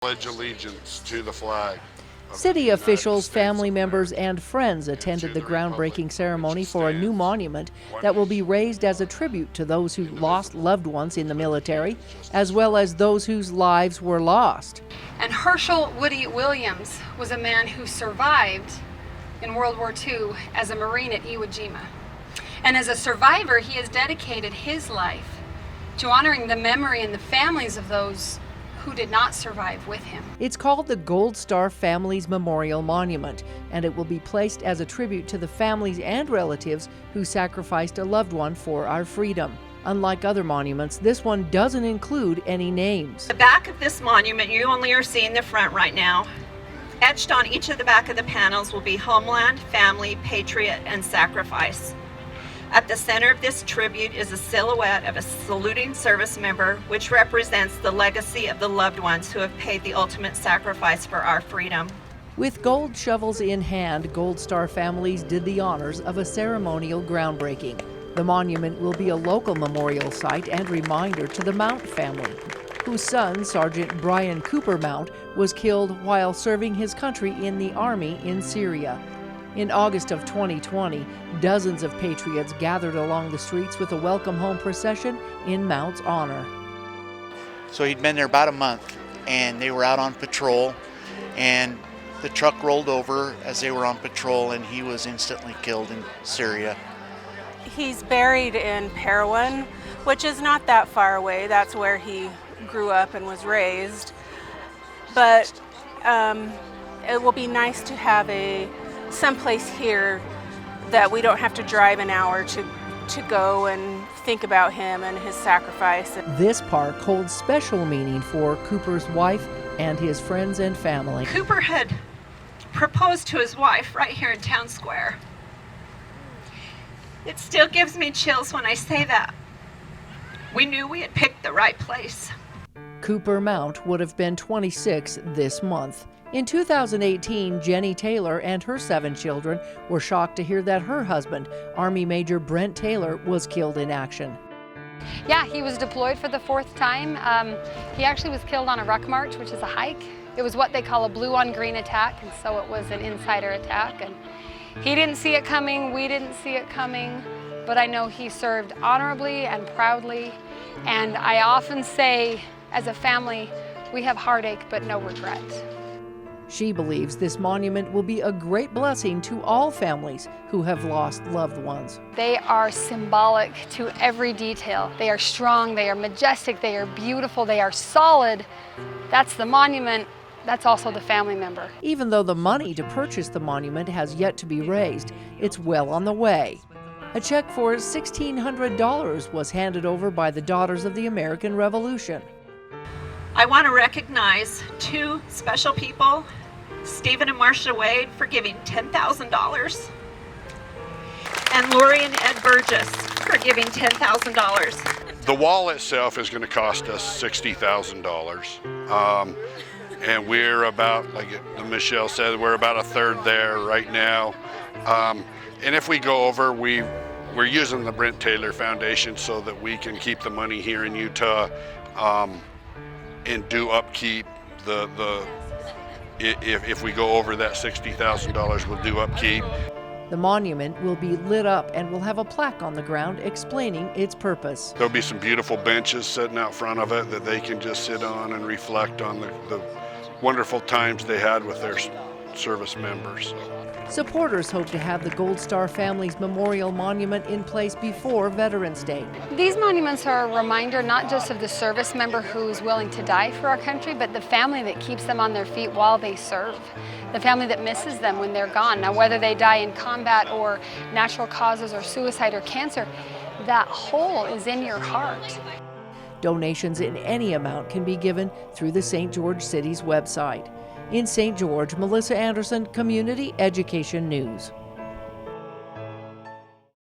Pledge allegiance to the flag. City officials, family members, and friends attended the groundbreaking ceremony for a new monument that will be raised as a tribute to those who lost loved ones in the military, as well as those whose lives were lost. And Hershel Woody Williams was a man who survived in World War II as a Marine at Iwo Jima. And as a survivor, he has dedicated his life to honoring the memory and the families of those who did not survive with him. It's called the Gold Star Families Memorial Monument, and it will be placed as a tribute to the families and relatives who sacrificed a loved one for our freedom. Unlike other monuments, this one doesn't include any names. The back of this monument, you only are seeing the front right now. Etched on each of the back of the panels will be homeland, family, patriot, and sacrifice. At the center of this tribute is a silhouette of a saluting service member, which represents the legacy of the loved ones who have paid the ultimate sacrifice for our freedom. With gold shovels in hand, Gold Star Families did the honors of a ceremonial groundbreaking. The monument will be a local memorial site and reminder to the Mount family, whose son, Sergeant Brian Cooper Mount, was killed while serving his country in the Army in Syria. In August of 2020, dozens of patriots gathered along the streets with a welcome home procession in Mount's honor. So he'd been there about a month, and they were out on patrol, and the truck rolled over as they were on patrol, and he was instantly killed in Syria. He's buried in Parowan, which is not that far away. That's where he grew up and was raised. But it will be nice to have someplace here that we don't have to drive an hour to go and think about him and his sacrifice. This park holds special meaning for Cooper's wife and his friends and family. Cooper had proposed to his wife right here in Town Square. It still gives me chills when I say that. We knew we had picked the right place. Cooper Mount would have been 26 this month. In 2018, Jenny Taylor and her 7 children were shocked to hear that her husband, Army Major Brent Taylor, was killed in action. Yeah, he was deployed for the 4th time. He actually was killed on a ruck march, which is a hike. It was what they call a blue on green attack, and so it was an insider attack. And he didn't see it coming, we didn't see it coming, but I know he served honorably and proudly. And I often say, as a family, we have heartache but no regret. She believes this monument will be a great blessing to all families who have lost loved ones. They are symbolic to every detail. They are strong, they are majestic, they are beautiful, they are solid. That's the monument, that's also the family member. Even though the money to purchase the monument has yet to be raised, it's well on the way. A check for $1,600 was handed over by the Daughters of the American Revolution. I want to recognize 2 special people, Stephen and Marcia Wade, for giving $10,000, and Lori and Ed Burgess for giving $10,000. The wall itself is going to cost us $60,000. And we're about, like Michelle said, we're about a third there right now. And if we go over, we're using the Brent Taylor Foundation so that we can keep the money here in Utah and do upkeep. If we go over that $60,000, we'll do upkeep. The monument will be lit up and will have a plaque on the ground explaining its purpose. There'll be some beautiful benches sitting out front of it that they can just sit on and reflect on the wonderful times they had with their service members. Supporters hope to have the Gold Star Families Memorial Monument in place before Veterans Day. These monuments are a reminder not just of the service member who's willing to die for our country, but the family that keeps them on their feet while they serve. The family that misses them when they're gone. Now, whether they die in combat or natural causes or suicide or cancer, that hole is in your heart. Donations in any amount can be given through the St. George City's website. In St. George, Melissa Anderson, Community Education News.